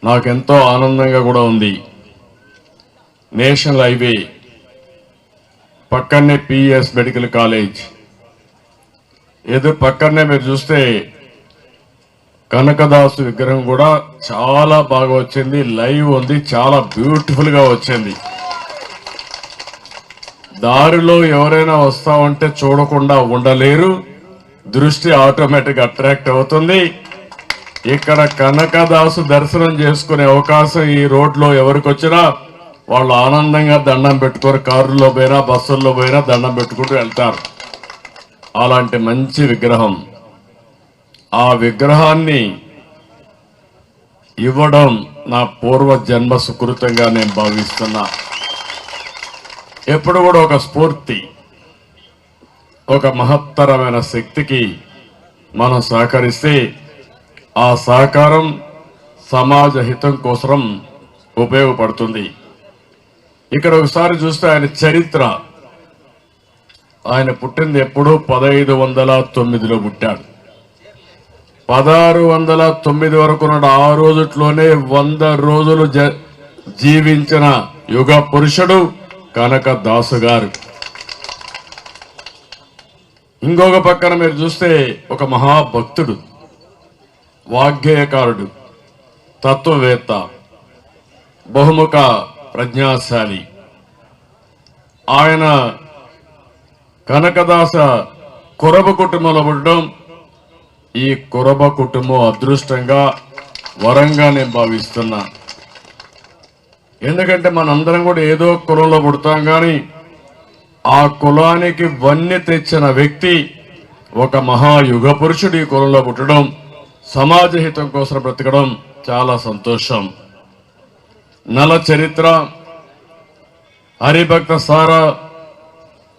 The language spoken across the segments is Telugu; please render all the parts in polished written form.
నాకెంతో ఆనందంగా కూడా ఉంది. నేషనల్ హైవే పక్కనే పిఎస్ మెడికల్ కాలేజ్, ఎదురు పక్కనే మీరు చూస్తే కనకదాసు విగ్రహం కూడా చాలా బాగా వచ్చింది. లైవ్ ఉంది, చాలా బ్యూటిఫుల్ గా వచ్చింది. దారిలో ఎవరైనా వస్తామంటే చూడకుండా ఉండలేరు, దృష్టి ఆటోమేటిక్ అట్రాక్ట్ అవుతుంది. ఇక్కడ కనకదాసు దర్శనం చేసుకునే అవకాశం ఈ రోడ్లో ఎవరికి వచ్చినా వాళ్ళు ఆనందంగా దండం పెట్టుకొని కారులో పోయినా బస్సుల్లో పోయినా దండం పెట్టుకుంటూ వెళ్తారు. అలాంటి మంచి విగ్రహం, ఆ విగ్రహాన్ని ఇవ్వడం నా పూర్వ జన్మ సుకృతంగా నేను భావిస్తున్నా. ఎప్పుడు కూడా ఒక స్ఫూర్తి, ఒక మహత్తరమైన శక్తికి మనం సహకరిస్తే ఆ సహకారం సమాజ హితం కోసం ఉపయోగపడుతుంది. ఇక్కడ ఒకసారి చూస్తే ఆయన చరిత్ర, ఆయన పుట్టింది ఎప్పుడు 1509లో పుట్టాడు. 1609 వరకు ఆ రోజుట్లోనే 100 రోజులు జీవించిన యుగ పురుషుడు కనకదాసు గారు. ఇంకొక పక్కన మీరు చూస్తే ఒక మహాభక్తుడు, వాగ్గేయకారుడు, తత్వవేత్త, బహుముఖ ప్రజ్ఞాశాలి. ఆయన కనకదాస కురబ కుటుంబంలో ఉండడం, ఈ కురబ కుటుంబం అదృష్టంగా వరంగా నేను భావిస్తున్నా. ఎందుకంటే మనందరం కూడా ఏదో కులంలో పుడతాం, కానీ ఆ కులానికి వన్నె తెచ్చిన వ్యక్తి ఒక మహాయుగ పురుషుడు ఈ కులంలో పుట్టడం, సమాజ హితం కోసం బ్రతకడం చాలా సంతోషం. నల చరిత్ర, హరిభక్త సార,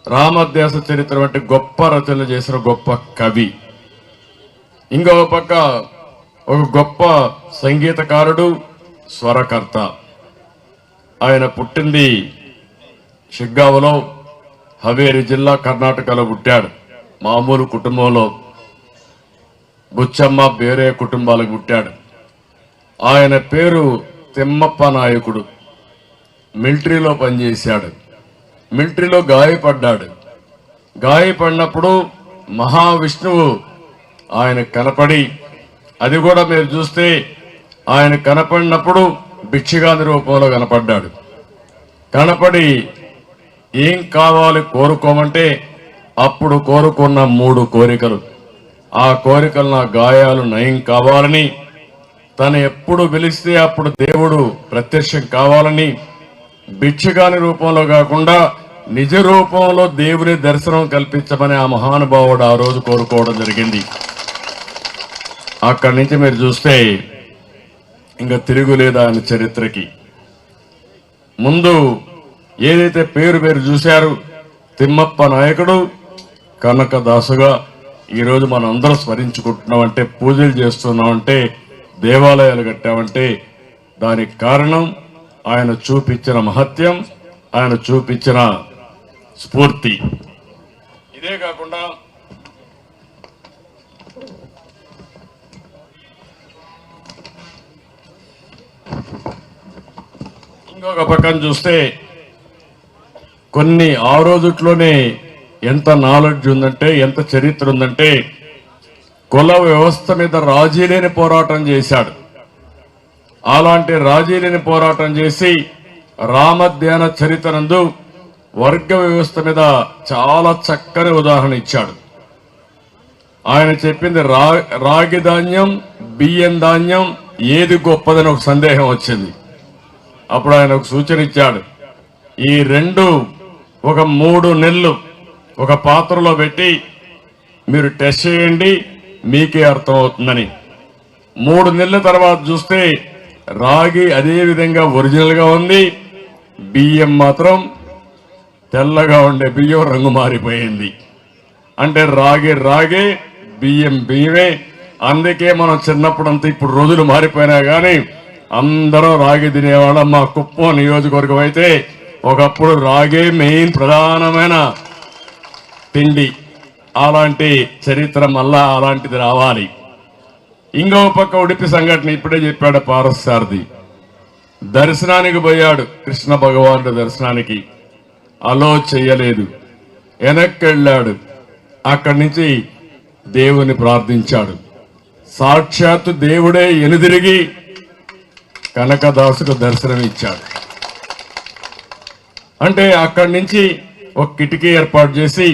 రామధ్యాస చరిత్ర వంటి గొప్ప రచనలు చేసిన గొప్ప కవి. ఇంకో పక్క ఒక గొప్ప సంగీతకారుడు, స్వరకర్త. ఆయన పుట్టింది షిగ్గావలో, హవేరి జిల్లా, కర్ణాటకలో పుట్టాడు. మామూలు కుటుంబంలో, బుచ్చమ్మ బేరే కుటుంబాలకు పుట్టాడు. ఆయన పేరు తిమ్మప్ప నాయకుడు. మిలిటరీలో పనిచేశాడు. మిలిటరీలో గాయపడ్డాడు. గాయపడినప్పుడు మహావిష్ణువు ఆయన కనపడి, అది కూడా మీరు చూస్తే ఆయన కనపడినప్పుడు భిక్షగాని రూపంలో కనపడ్డాడు. కనపడి ఏం కావాలి కోరుకోమంటే అప్పుడు కోరుకున్న 3 కోరికలు. ఆ కోరికలు, నా గాయాలు నయం కావాలని, తను ఎప్పుడు పిలిస్తే అప్పుడు దేవుడు ప్రత్యక్షం కావాలని, భిక్షగాని రూపంలో కాకుండా నిజ రూపంలో దేవుని దర్శనం కల్పించమని ఆ మహానుభావుడు ఆ రోజు కోరుకోవడం జరిగింది. అక్కడి నుంచి మీరు చూస్తే ఇంకా తిరుగులేదు ఆయన చరిత్రకి. ముందు ఏదైతే పేరు మీరు చూశారు, తిమ్మప్ప నాయకుడు, కనకదాసుగా ఈరోజు మనం అందరం స్మరించుకుంటున్నామంటే, పూజలు చేస్తున్నామంటే, దేవాలయాలు కట్టామంటే దానికి కారణం ఆయన చూపించిన మహత్యం, ఆయన చూపించిన స్ఫూర్తి. ఇదే కాకుండా ఇంకొక పక్కన చూస్తే కొన్ని ఆ రోజుట్లోనే ఎంత నాలెడ్జ్ ఉందంటే, ఎంత చరిత్ర ఉందంటే, కుల వ్యవస్థ మీద రాజీ లేని పోరాటం చేశాడు. అలాంటి రాజీ లేని పోరాటం చేసి రామధ్యాన చరిత్రనందు వర్గ వ్యవస్థ మీద చాలా చక్కని ఉదాహరణ ఇచ్చాడు. ఆయన చెప్పింది రాగి ధాన్యం, బియ్యం ధాన్యం ఏది గొప్పదని ఒక సందేహం వచ్చింది. అప్పుడు ఆయన ఒక సూచన ఇచ్చాడు. ఈ రెండు ఒక 3 నెలలు ఒక పాత్రలో పెట్టి మీరు టెస్ట్ చేయండి, మీకే అర్థమవుతుందని. 3 నెలల తర్వాత చూస్తే రాగి అదే విధంగా ఒరిజినల్ గా ఉంది, బియ్యం మాత్రం తెల్లగా ఉండే బియ్యం రంగు మారిపోయింది. అంటే రాగే, బియ్యం బియ్యమే. అందుకే మనం చిన్నప్పుడంతా, ఇప్పుడు రోజులు మారిపోయినా కానీ అందరూ రాగి తినేవాళ్ళం. మా కుప్పం నియోజకవర్గం అయితే ఒకప్పుడు రాగే మెయిన్ ప్రధానమైన తిండి. అలాంటి చరిత్ర మళ్ళా అలాంటిది రావాలి. ఇంకో పక్క ఉడిపి సంఘటన ఇప్పుడే చెప్పాడు పారసారథి. దర్శనానికి పోయాడు. కృష్ణ భగవానుడు దర్శనానికి అలో చెయ్యలేదు. వెనక్కి వెళ్ళాడు. అక్కడి నుంచి దేవుని ప్రార్థించాడు. సాక్షాత్తు దేవుడే ఎనుదిరిగి కనకదాసుకు దర్శనం ఇచ్చాడు. అంటే అక్కడి నుంచి ఒక కిటికీ ఏర్పాటు చేసి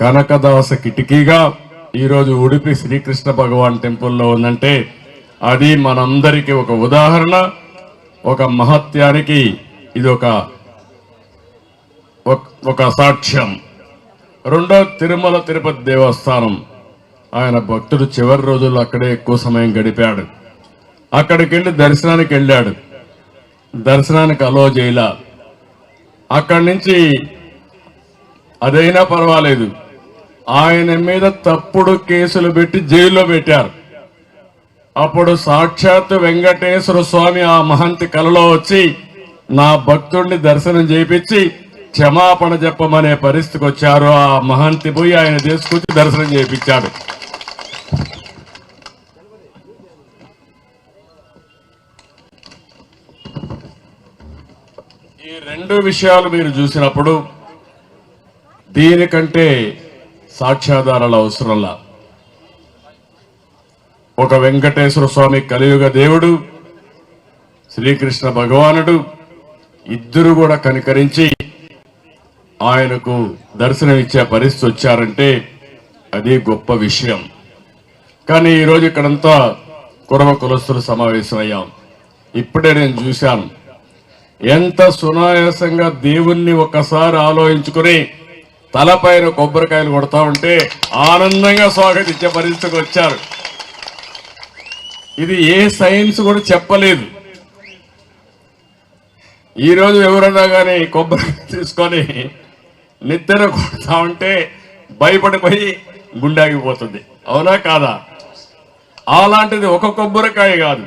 కనకదాస కిటికీగా ఈరోజు ఉడిపి శ్రీకృష్ణ భగవాన్ టెంపుల్లో ఉందంటే అది మనందరికీ ఒక ఉదాహరణ, ఒక మహత్యానికి ఇది ఒక సాక్ష్యం. రెండో తిరుమల తిరుపతి దేవస్థానం. ఆయన భక్తుడు చివరి రోజుల్లో అక్కడే ఎక్కువ సమయం గడిపాడు. అక్కడికి వెళ్ళి దర్శనానికి వెళ్ళాడు. దర్శనానికి అలో చేయలా. అక్కడి నుంచి అదైనా పర్వాలేదు, ఆయన మీద తప్పుడు కేసులు పెట్టి జైల్లో పెట్టారు. అప్పుడు సాక్షాత్ వెంకటేశ్వర స్వామి ఆ మహంతి కలలో వచ్చి నా భక్తుడిని దర్శనం చేయించి క్షమాపణ చెప్పమనే పరిస్థితికి వచ్చారు. ఆ మహంతి పోయి ఆయన తీసుకొచ్చి దర్శనం చేయించాడు. ఈ రెండు విషయాలు మీరు చూసినప్పుడు దీనికంటే సాక్ష్యాధారాలు అవసరంలా. ఒక వెంకటేశ్వర స్వామి కలియుగ దేవుడు, శ్రీకృష్ణ భగవానుడు ఇద్దరు కూడా కనికరించి ఆయనకు దర్శనం ఇచ్చే పరిస్థితి వచ్చారంటే అది గొప్ప విషయం. కానీ ఈరోజు ఇక్కడంతా కురవ కులస్తులు సమావేశమయ్యాం. ఇప్పుడే నేను చూశాను ఎంత సునాయాసంగా దేవుణ్ణి ఒక్కసారి ఆలోచించుకుని తలపైన కొబ్బరికాయలు కొడతా ఉంటే ఆనందంగా స్వాగతించే పరిస్థితికి వచ్చారు. ఇది ఏ సైన్స్ కూడా చెప్పలేదు. ఈరోజు ఎవరన్నా కానీ కొబ్బరికాయ తీసుకొని నిద్ర కొడతా ఉంటే భయపడిపోయి గుండాగిపోతుంది. అవునా కాదా? అలాంటిది ఒక కొబ్బరికాయ కాదు,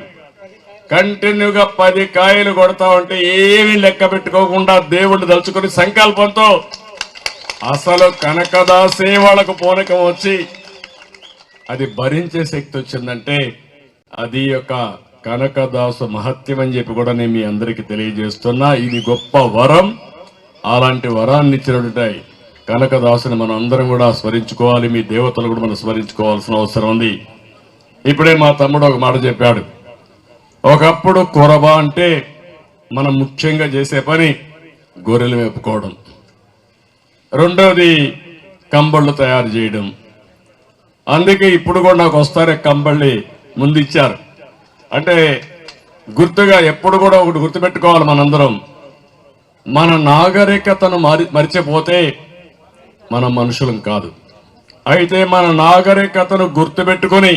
కంటిన్యూగా 10 కాయలు కొడతా ఉంటే ఏమీ లెక్క పెట్టుకోకుండా దేవుణ్ణి తలుచుకుని సంకల్పంతో అసలు కనకదాసే వాళ్ళకు పూనకం వచ్చి అది భరించే శక్తి వచ్చిందంటే అది యొక్క కనకదాసు మహత్యం అని చెప్పి కూడా నేను మీ అందరికీ తెలియజేస్తున్నా. ఇది గొప్ప వరం. అలాంటి వరాన్ని ఇచ్చినట్టు కనకదాసుని మనం అందరం కూడా స్మరించుకోవాలి. మీ దేవతలు కూడా మనం స్మరించుకోవాల్సిన అవసరం ఉంది. ఇప్పుడే మా తమ్ముడు ఒక మాట చెప్పాడు. ఒకప్పుడు కొరబ అంటే మనం ముఖ్యంగా చేసే పని గొర్రెలు మేపుకోవడం, రెండోది కంబళ్ళు తయారు చేయడం. అందుకే ఇప్పుడు కూడా నాకు వస్తారే కంబళ్ళి ముందు ఇచ్చారు. అంటే గుర్తుగా ఎప్పుడు కూడా ఒకటి గుర్తుపెట్టుకోవాలి, మనందరం మన నాగరికతను మరిచిపోతే మనం మనుషులం కాదు. అయితే మన నాగరికతను గుర్తుపెట్టుకుని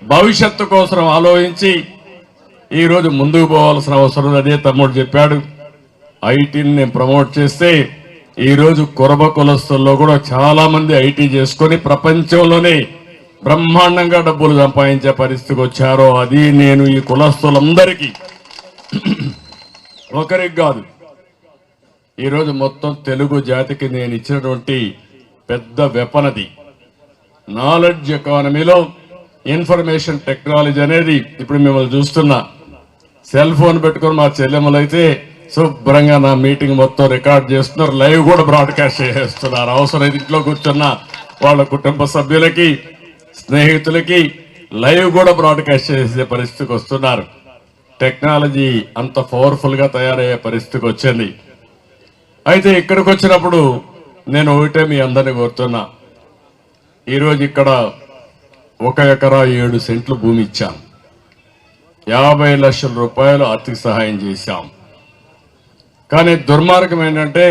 భవిష్యత్తు కోసం ఆలోచించి ఈరోజు ముందుకు పోవాల్సిన అవసరం. అదే తమ్ముడు చెప్పాడు, ఐటీని నేను ప్రమోట్ చేస్తే ఈరోజు కురబ కులస్తుల్లో కూడా చాలా మంది ఐటీ చేసుకుని ప్రపంచంలోనే బ్రహ్మాండంగా డబ్బులు సంపాదించే పరిస్థితికి వచ్చారో అది నేను ఈ కులస్తులందరికీ ఒకరికి కాదు, ఈరోజు మొత్తం తెలుగు జాతికి నేను ఇచ్చినటువంటి పెద్ద వెపనది. నాలెడ్జ్ ఎకానమీలో ఇన్ఫర్మేషన్ టెక్నాలజీ అనేది ఇప్పుడు మిమ్మల్ని చూస్తున్నా. సెల్ ఫోన్ పెట్టుకుని మా చెల్లెమ్మలైతే శుభ్రంగా నా మీటింగ్ మొత్తం రికార్డ్ చేస్తున్నారు, లైవ్ కూడా బ్రాడ్కాస్ట్ చేస్తున్నారు. అవసరం ఇంట్లో కూర్చున్న వాళ్ళ కుటుంబ సభ్యులకి, స్నేహితులకి లైవ్ కూడా బ్రాడ్కాస్ట్ చేసే పరిస్థితికి వస్తున్నారు. టెక్నాలజీ అంత పవర్ఫుల్ గా తయారయ్యే పరిస్థితికి వచ్చింది. అయితే ఇక్కడికి వచ్చినప్పుడు నేను ఒకటే మీ అందరినీ కోరుతున్నా, ఈరోజు ఇక్కడ 1 ఎకరా 7 సెంట్లు భూమి ఇచ్చాం, 50 లక్షల రూపాయలు ఆర్థిక సహాయం చేశాం. కానీ దుర్మార్గం ఏంటంటే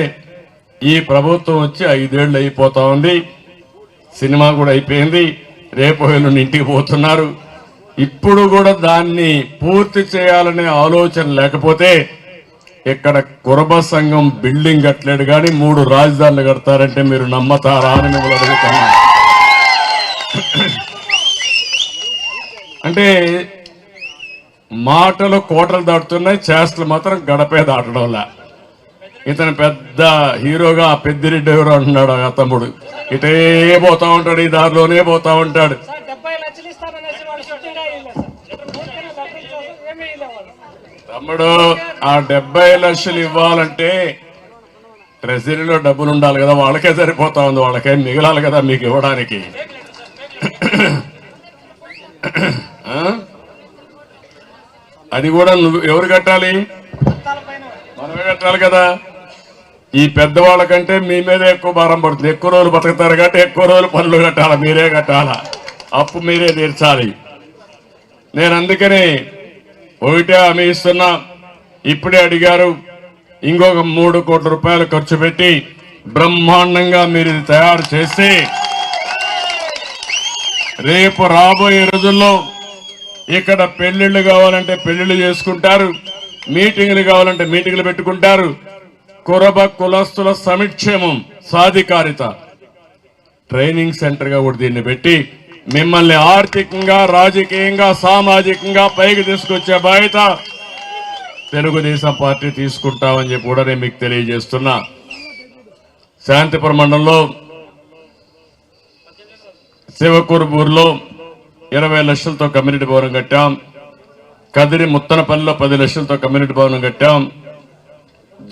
ఈ ప్రభుత్వం వచ్చి 5 ఏళ్లు అయిపోతా ఉంది, సినిమా కూడా అయిపోయింది, రేపు ఎల్లుండి ఇంటికి పోతున్నారు. ఇప్పుడు కూడా దాన్ని పూర్తి చేయాలనే ఆలోచన లేకపోతే ఇక్కడ కురబ సంఘం బిల్డింగ్ కట్టలేడు కానీ 3 రాజధానులు కడతారంటే మీరు నమ్మతారా అని మిమ్మల్ని అడుగుతున్నా. అంటే మాటలు కోటలు దాటుతున్నాయి, చేష్టలు మాత్రం గడపే దాటడంలా. ఇతను పెద్ద హీరోగా పెద్దిరెడ్డి ఎవరు అంటున్నాడు ఆ తమ్ముడు, ఇటే పోతా ఉంటాడు, ఈ దారిలోనే పోతా ఉంటాడు. తమ్ముడు ఆ 70 లక్షలు ఇవ్వాలంటే ట్రెజరీలో డబ్బులు ఉండాలి కదా, వాళ్ళకే సరిపోతా ఉంది, వాళ్ళకే మిగలాలి కదా మీకు ఇవ్వడానికి. అది కూడా నువ్వు ఎవరు కట్టాలి? మనమే కట్టాలి కదా. ఈ పెద్దవాళ్ళకంటే మీ మీద ఎక్కువ భారం పడుతుంది, ఎక్కువ రోజులు బతుకుతారు కాబట్టి ఎక్కువ రోజులు పనులు కట్టాలి, మీరే కట్టాలా, అప్పు మీరే తీర్చాలి. నేను అందుకని ఒకటే హామీ ఇస్తున్నా, ఇప్పుడే అడిగారు, ఇంకొక 3 కోట్ల రూపాయలు ఖర్చు పెట్టి బ్రహ్మాండంగా మీరు ఇది తయారు చేసి రేపు రాబోయే రోజుల్లో ఇక్కడ పెళ్లిళ్లు కావాలంటే పెళ్లిళ్లు చేసుకుంటారు, మీటింగ్లు కావాలంటే మీటింగ్లు పెట్టుకుంటారు. కులస్తుల సమిక్షేమం సాధికారిత ట్రైనింగ్ సెంటర్ గా కూడా దీన్ని పెట్టి మిమ్మల్ని ఆర్థికంగా, రాజకీయంగా, సామాజికంగా పైకి తీసుకొచ్చే బాధ్యత తెలుగుదేశం పార్టీ తీసుకుంటామని చెప్పి కూడా నేను మీకు తెలియజేస్తున్నా. శాంతిపురం మండలంలో శివకూరుబూరులో 20 లక్షలతో కమ్యూనిటీ భవనం కట్టాం. కదిరి ముత్తనపల్లిలో 10 లక్షలతో కమ్యూనిటీ భవనం కట్టాం.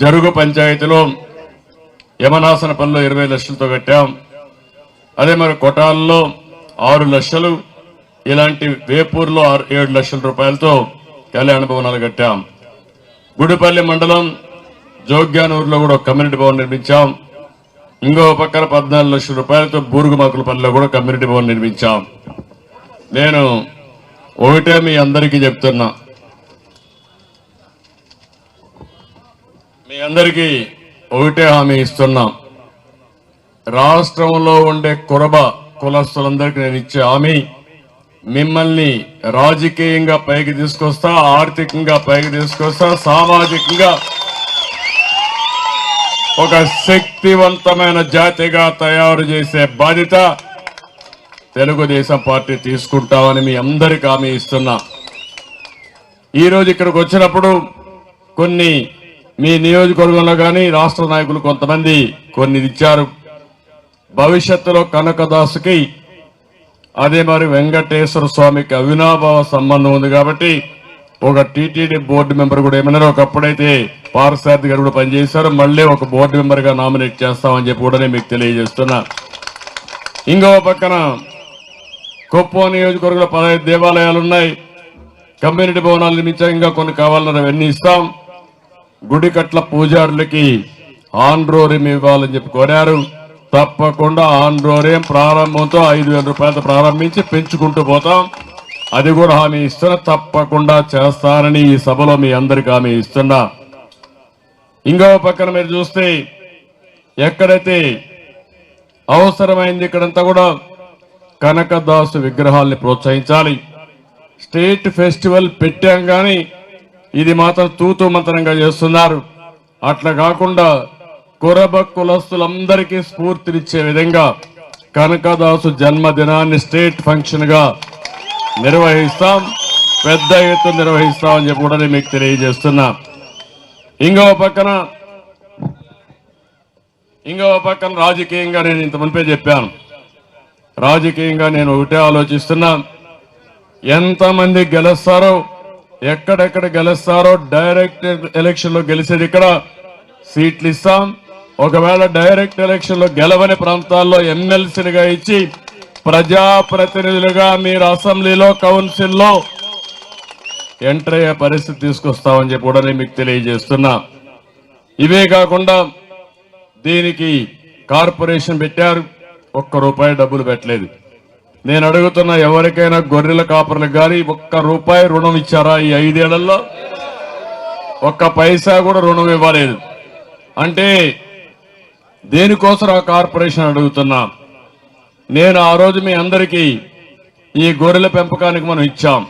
జరుగు పంచాయతీలో యమనాసనపల్లిలో 20 లక్షలతో కట్టాం. అదే మరి కొటాల్లో 6 లక్షలు, ఇలాంటి వేపూర్లో 7 లక్షల రూపాయలతో కళ్యాణ భవనాలు కట్టాం. గుడిపల్లి మండలం జోగ్యానూరులో కూడా కమ్యూనిటీ భవన్ నిర్మించాం. ఇంకో పక్కన 14 లక్షల రూపాయలతో బూరుగుమాకులపల్లిలో కూడా కమ్యూనిటీ భవన్ నిర్మించాం. నేను ఒకటే మీ అందరికీ చెప్తున్నా, మీ అందరికీ ఒకటే హామీ ఇస్తున్నా, రాష్ట్రంలో ఉండే కులస్తులందరికీ నేను ఇచ్చే హామీ, మిమ్మల్ని రాజకీయంగా పైకి తీసుకొస్తా, ఆర్థికంగా పైకి తీసుకొస్తా, సామాజికంగా ఒక శక్తివంతమైన జాతిగా తయారు చేసే బాధ్యత తెలుగుదేశం పార్టీ తీసుకుంటామని మీ అందరికీ హామీ ఇస్తున్నా. ఈరోజు ఇక్కడికి వచ్చినప్పుడు కొన్ని మీ నియోజకవర్గంలో కానీ రాష్ట్ర నాయకులు కొంతమంది కొన్ని ఇచ్చారు. భవిష్యత్తులో కనకదాసుకి అదే మరి వెంకటేశ్వర స్వామికి అవినాభావ సంబంధం ఉంది కాబట్టి ఒక టీటీడీ బోర్డు మెంబర్ కూడా ఏమన్నారు, ఒకప్పుడైతే పార్సారథి గారు కూడా పనిచేశారు, మళ్ళీ ఒక బోర్డు మెంబర్ గా నామినేట్ చేస్తామని చెప్పి కూడా మీకు తెలియజేస్తున్నా. ఇంకో పక్కన కుప్పం నియోజకవర్గంలో 15 దేవాలయాలు ఉన్నాయి, కమ్యూనిటీ భవనాలు నిర్మించాం, ఇంకా కొన్ని కావాలన్నా అవన్నీ ఇస్తాం. గుడికట్ల పూజారులకి ఆన్రోరియం ఇవ్వాలని చెప్పి కోరారు. తప్పకుండా ఆన్రోరియం ప్రారంభంతో 5,000 రూపాయలతో ప్రారంభించి పెంచుకుంటూ పోతాం. అది కూడా హామీ ఇస్తున్నా, తప్పకుండా చేస్తానని ఈ సభలో మీ అందరికీ హామీ ఇస్తున్నా. ఇంకో పక్కన మీరు చూస్తే ఎక్కడైతే అవసరమైంది ఇక్కడంతా కూడా కనకదాసు విగ్రహాల్ని ప్రోత్సహించాలి. స్టేట్ ఫెస్టివల్ పెట్టాం కానీ ఇది మాత్రం తూతూ మంత్రంగా చేస్తున్నారు. అట్లా కాకుండా కులస్తులందరికీ స్ఫూర్తినిచ్చే విధంగా కనకదాసు జన్మదినాన్ని స్టేట్ ఫంక్షన్ గా నిర్వహిస్తాం, పెద్ద ఎత్తున నిర్వహిస్తామని చెప్పి కూడా మీకు తెలియజేస్తున్నా. ఇంకో పక్కన రాజకీయంగా నేను ఇంత మునిపే చెప్పాను, రాజకీయంగా నేను ఒకటే ఆలోచిస్తున్నా, ఎంతమంది గెలుస్తారో, ఎక్కడెక్కడ గెలుస్తారో డైరెక్ట్ ఎలక్షన్ లో గెలిచేది ఇక్కడ సీట్లు ఇస్తాం. ఒకవేళ డైరెక్ట్ ఎలక్షన్ లో గెలవని ప్రాంతాల్లో ఎమ్మెల్సీలుగా ఇచ్చి ప్రజాప్రతినిధులుగా మీరు అసెంబ్లీలో, కౌన్సిల్లో ఎంటర్ అయ్యే పరిస్థితి తీసుకొస్తామని చెప్పి కూడా నేను మీకు తెలియజేస్తున్నా. ఇవే కాకుండా దీనికి కార్పొరేషన్ పెట్టారు, ₹1 డబ్బులు పెట్టలేదు. నేను అడుగుతున్నా, ఎవరికైనా గొర్రెల కాపర్లకు కానీ ₹1 రుణం ఇచ్చారా? ఈ 5 ఏళ్లలో ఒక్క పైసా కూడా రుణం ఇవ్వలేదు. అంటే దేనికోసం ఆ కార్పొరేషన్ అడుగుతున్నా. నేను ఆ రోజు మీ అందరికీ ఈ గొర్రెల పెంపకానికి మనం ఇచ్చాం.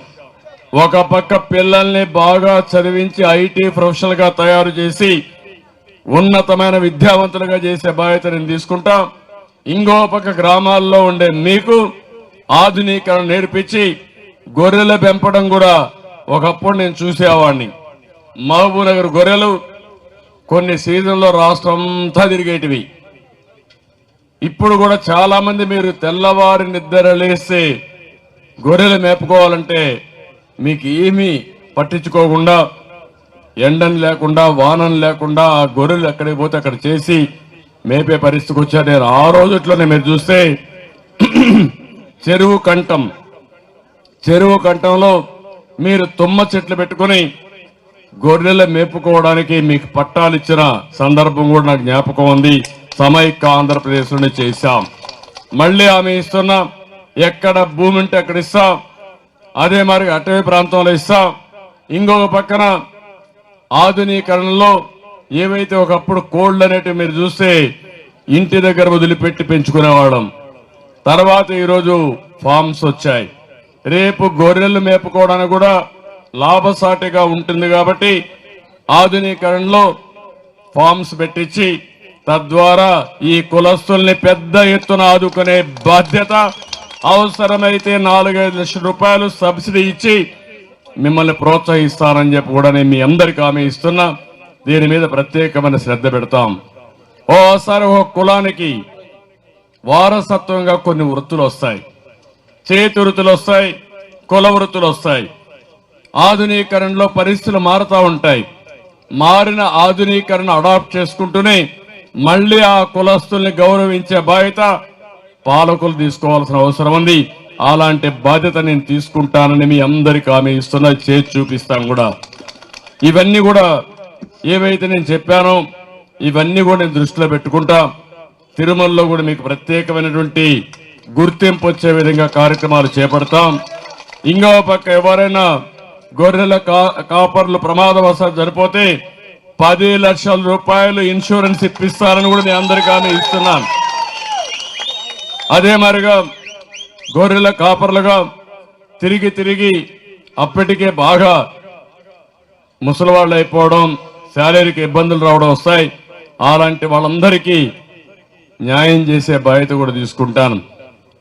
ఒక పక్క పిల్లల్ని బాగా చదివించి ఐటీ ప్రొఫెషనల్ గా తయారు చేసి ఉన్నతమైన విద్యావంతులుగా చేసే బాధ్యత నేను తీసుకుంటా. ఇంకో పక్క గ్రామాల్లో ఉండే మీకు ఆధునీకరణ నేర్పించి గొర్రెల పెంపడం కూడా ఒకప్పుడు నేను చూసేవాడిని. మహబూబ్ నగర్ గొర్రెలు కొన్ని సీజన్లో రాష్ట్రం అంతా తిరిగేటివి. ఇప్పుడు కూడా చాలా మంది మీరు తెల్లవారి నిద్ర లేస్తే గొర్రెలు మేపుకోవాలంటే మీకు ఏమీ పట్టించుకోకుండా ఎండని లేకుండా వానని లేకుండా ఆ గొర్రెలు ఎక్కడికి పోతే అక్కడ చేసి మేపే పరిస్థితికి వచ్చారు. నేను ఆ రోజుట్లోనే మీరు చూస్తే చెరువు కంఠంలో మీరు తుమ్మ చెట్లు పెట్టుకుని గొర్రెలు మేపుకోవడానికి మీకు పట్టాలు ఇచ్చిన సందర్భం కూడా నాకు జ్ఞాపకం ఉంది. సమైక్య ఆంధ్రప్రదేశ్లోనే చేశాం. మళ్ళీ ఆమె ఇస్తున్నా, ఎక్కడ భూమి ఉంటే అక్కడ ఇస్తాం, అదే మరి అటవీ ప్రాంతంలో ఇస్తాం. ఇంకొక పక్కన ఆధునీకరణలో ఏవైతే ఒకప్పుడు కోళ్లు అనేటివి మీరు చూస్తే ఇంటి దగ్గర వదిలిపెట్టి పెంచుకునేవాళ్ళం, తర్వాత ఈరోజు ఫార్మ్స్ వచ్చాయి. రేపు గొర్రెలు మేపుకోవడానికి కూడా లాభసాటిగా ఉంటుంది కాబట్టి ఆధునీకరణలో ఫార్మ్స్ పెట్టించి తద్వారా ఈ కులస్తుల్ని పెద్ద ఎత్తున ఆదుకునే బాధ్యత, అవసరమైతే 4-5 లక్షల రూపాయలు సబ్సిడీ ఇచ్చి మిమ్మల్ని ప్రోత్సహిస్తానని చెప్పి కూడా నేను మీ అందరికీ హామీ ఇస్తున్నా. దీని మీద ప్రత్యేకమైన శ్రద్ధ పెడతాం. ఓసారి ఒక కులానికి వారసత్వంగా కొన్ని వృత్తులు వస్తాయి, చేతి వృత్తులు వస్తాయి, కుల వృత్తులు వస్తాయి. ఆధునీకరణలో పరిస్థితులు మారుతూ ఉంటాయి. మారిన ఆధునీకరణ అడాప్ట్ చేసుకుంటూనే మళ్ళీ ఆ కులస్తుల్ని గౌరవించే బాధ్యత పాలకులు తీసుకోవాల్సిన అవసరం ఉంది. అలాంటి బాధ్యత నేను తీసుకుంటానని మీ అందరికీ హామీ ఇస్తున్నా, చేసి చూపిస్తాను కూడా. ఇవన్నీ కూడా ఏవైతే నేను చెప్పానో ఇవన్నీ కూడా నేను దృష్టిలో పెట్టుకుంటా. తిరుమలలో కూడా మీకు ప్రత్యేకమైనటువంటి గుర్తింపు వచ్చే విధంగా కార్యక్రమాలు చేపడతాం. ఇంకో పక్క ఎవరైనా గొర్రెల కాపర్లు ప్రమాదవశాత్తు చనిపోతే 10 లక్షల రూపాయలు ఇన్సూరెన్స్ ఇప్పిస్తారని కూడా నేను అందరికీ హామీ ఇస్తున్నాను. అదే మరిగా గొర్రెల కాపర్లుగా తిరిగి అప్పటికే బాగా ముసలివాళ్ళు అయిపోవడం, శారీరక ఇబ్బందులు రావడం వస్తాయి. అలాంటి వాళ్ళందరికీ న్యాయం చేసే బాధ్యత కూడా తీసుకుంటాను.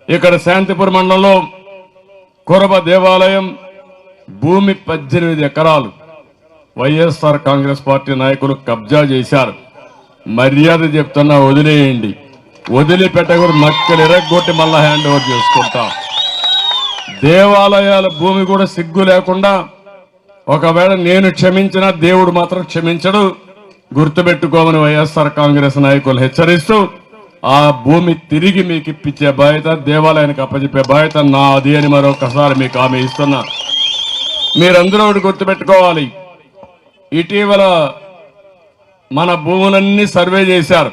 ఇక్కడ శాంతిపురం మండలంలో కొరబ దేవాలయం భూమి 18 ఎకరాలు వైఎస్ఆర్ కాంగ్రెస్ పార్టీ నాయకులు కబ్జా చేశారు. మర్యాద చెప్తున్నా, వదిలేయండి. వదిలిపెట్టకూడదు, మక్కలు ఎరగొట్టి మళ్ళా హ్యాండ్ ఓవర్ చేసుకుంటాం. దేవాలయాల భూమి కూడా సిగ్గు లేకుండా, ఒకవేళ నేను క్షమించినా దేవుడు మాత్రం క్షమించడు, గుర్తుపెట్టుకోమని వైఎస్ఆర్ కాంగ్రెస్ నాయకులు హెచ్చరిస్తూ ఆ భూమి తిరిగి మీకు ఇప్పించే బాధ్యత, దేవాలయానికి అప్పచెప్పే బాధ్యత నాది అని మరొకసారి మీకు హామీ ఇస్తున్నా. మీరందరూ ఒకటి గుర్తుపెట్టుకోవాలి, ఇటీవల మన భూములన్నీ సర్వే చేశారు.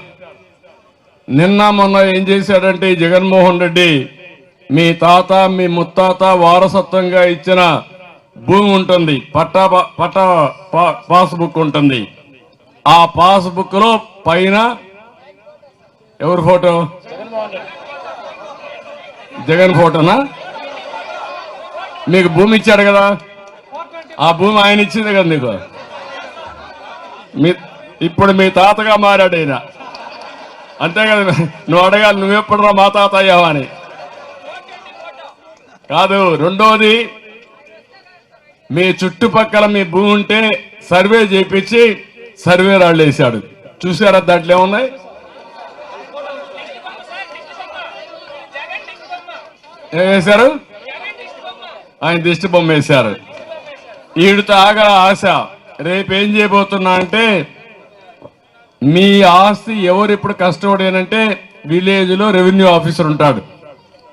నిన్న మొన్న ఏం చేశాడంటే జగన్మోహన్ రెడ్డి మీ తాత మీ ముత్తాత వారసత్వంగా ఇచ్చిన భూమి ఉంటుంది, పట్టా పాస్బుక్ ఉంటుంది. ఆ పాస్బుక్ లో పైన ఎవరి ఫోటో? జగన్ ఫోటోనా? మీకు భూమి ఇచ్చాడు కదా, ఆ భూమి ఆయన ఇచ్చింది కదా నీకు. ఇప్పుడు మీ తాతగా మారాడు ఆయన, అంతే కదా. నువ్వు అడగాలి, నువ్వెప్పుడురా మా తాత అయ్యావా అని కాదు. రెండోది, మీ చుట్టుపక్కల మీ భూమి ఉంటే సర్వే చేయించి సర్వే రాళ్ళు వేశాడు. చూసారా దాంట్లో ఏమున్నాయి? ఏం వేశారు? ఆయన దిష్టి బొమ్మ వేశారు. ఈడితో ఆగల ఆశ. రేపేం చేయబోతున్నా అంటే, మీ ఆస్తి ఎవరు ఇప్పుడు కష్టపడేనంటే విలేజ్ లో రెవెన్యూ ఆఫీసర్ ఉంటాడు,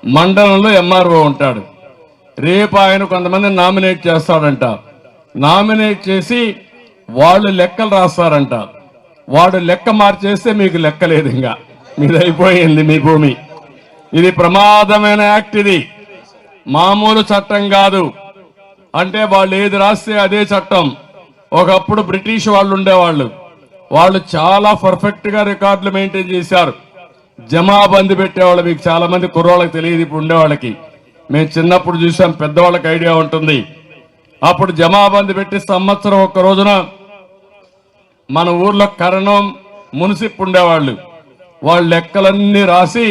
మండలంలో ఎంఆర్ఓ ఉంటాడు. రేపు ఆయన కొంతమంది నామినేట్ చేస్తాడంట. నామినేట్ చేసి వాళ్ళు లెక్కలు రాస్తారంట. వాడు లెక్క మార్చేస్తే మీకు లెక్క లేదు, ఇంకా మీది అయిపోయింది మీ భూమి. ఇది ప్రమాదమైన యాక్ట్. ఇది మామూలు చట్టం కాదు. అంటే వాళ్ళు ఏది రాస్తే అదే చట్టం. ఒకప్పుడు బ్రిటిష్ వాళ్ళు ఉండేవాళ్ళు, వాళ్ళు చాలా పర్ఫెక్ట్ గా రికార్డులు మెయింటైన్ చేశారు. జమాబందీ పెట్టేవాళ్ళు. మీకు చాలా మంది కుర్రోళ్ళకి తెలియదు, ఇప్పుడు ఉండేవాళ్ళకి. మేము చిన్నప్పుడు చూసాం, పెద్దవాళ్ళకి ఐడియా ఉంటుంది. అప్పుడు జమాబందీ పెట్టి సంవత్సరం ఒక్క రోజున మన ఊర్లో కరణం మున్సిప్ ఉండేవాళ్ళు. వాళ్ళ లెక్కలన్నీ రాసి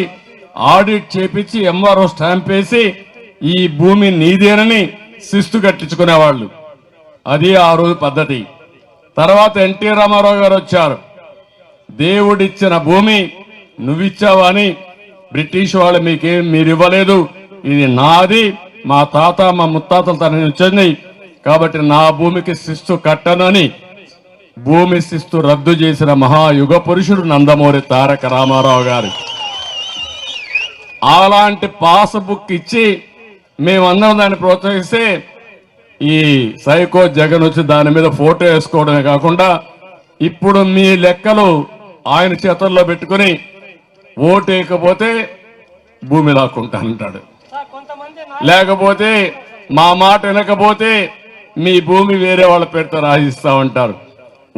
ఆడిట్ చేపించి ఎంఆర్ఓ స్టాంప్ వేసి ఈ భూమి నీదేనని శిస్తు కట్టించుకునేవాళ్ళు. అది ఆ రోజు పద్ధతి. తర్వాత ఎన్టీ రామారావు గారు వచ్చారు. దేవుడిచ్చిన భూమి నువ్విచ్చావా అని బ్రిటిష్ వాళ్ళు మీరు ఇవ్వలేదు, ఇది నాది, మా తాత మా ముత్తాతలు తనని వచ్చింది కాబట్టి నా భూమికి శిస్తు కట్టను అని భూమి శిస్తు రద్దు చేసిన మహాయుగ పురుషుడు నందమూరి తారక రామారావు గారు. అలాంటి పాస్బుక్ ఇచ్చి మేమందరం దాన్ని ప్రోత్సహిస్తే ఈ సైకో జగన్ వచ్చి దాని మీద ఫోటో వేసుకోవడమే కాకుండా ఇప్పుడు మీ లెక్కలు ఆయన చేతుల్లో పెట్టుకుని ఓటేయకపోతే భూమి లాక్కుంటానంటాడు, లేకపోతే మా మాట వినకపోతే మీ భూమి వేరే వాళ్ళ పేరుతో రాసిస్తామంటారు.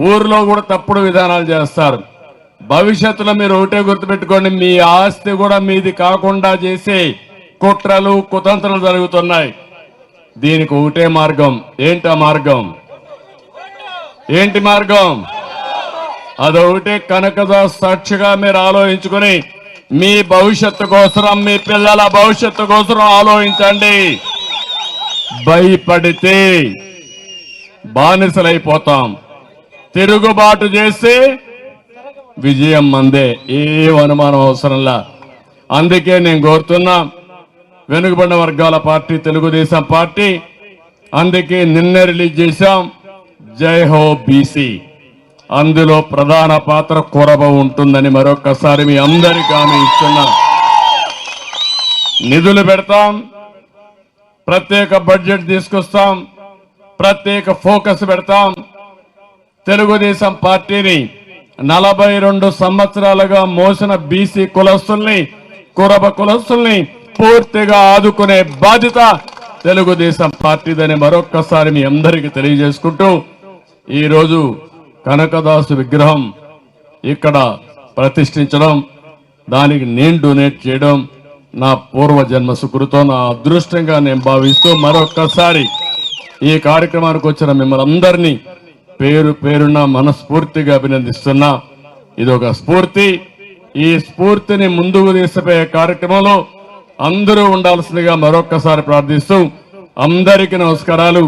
ఊర్లో కూడా తప్పుడు విధానాలు చేస్తారు. భవిష్యత్తులో మీరు ఒకటే గుర్తుపెట్టుకోండి, మీ ఆస్తి కూడా మీది కాకుండా చేసే కుట్రలు కుతంత్రాలు జరుగుతున్నాయి. దీనికి ఒకటే మార్గం. ఏంటి ఆ మార్గం? ఏంటి మార్గం? అదొకటే. కనకదాస్ సాక్షిగా మీరు ఆలోచించుకుని మీ భవిష్యత్తు కోసం, మీ పిల్లల భవిష్యత్తు కోసం ఆలోచించండి. భయపడితే బానిసలైపోతాం. తిరుగుబాటు చేస్తే విజయం మందే, ఏం అనుమానం అవసరంలా. అందుకే నేను కోరుతున్నా, వెనుకబడిన వర్గాల పార్టీ తెలుగుదేశం పార్టీ, అందుకే నిన్న రిలీజ్ చేశాం జై హో బీసీ. అందులో ప్రధాన పాత్ర కొరబ ఉంటుందని మరొకసారి మీ అందరికీ హామీ ఇస్తున్నా. నిధులు పెడతాం, ప్రత్యేక బడ్జెట్ తీసుకొస్తాం, ప్రత్యేక ఫోకస్ పెడతాం. తెలుగుదేశం పార్టీని 42 సంవత్సరాలుగా మోసిన బీసీ కులస్తుల్ని, కురబ కులస్తుల్ని పూర్తిగా ఆదుకునే బాధ్యత తెలుగుదేశం పార్టీదని మరొక్కసారి మీ అందరికీ తెలియజేసుకుంటూ, ఈరోజు కనకదాసు విగ్రహం ఇక్కడ ప్రతిష్ఠించడం, దానికి నేను డొనేట్ చేయడం నా పూర్వజన్మ సుకృతం, నా అదృష్టంగా నేను భావిస్తూ మరొక్కసారి ఈ కార్యక్రమానికి వచ్చిన మిమ్మల్ని అందరినీ పేరు పేరున మనస్ఫూర్తిగా అభినందిస్తున్నా. ఇది ఒక స్ఫూర్తి. ఈ స్ఫూర్తిని ముందుకు తీసుకుపోయే కార్యక్రమంలో అందరూ ఉండాల్సిందిగా మరొక్కసారి ప్రార్థిస్తూ అందరికీ నమస్కారాలు.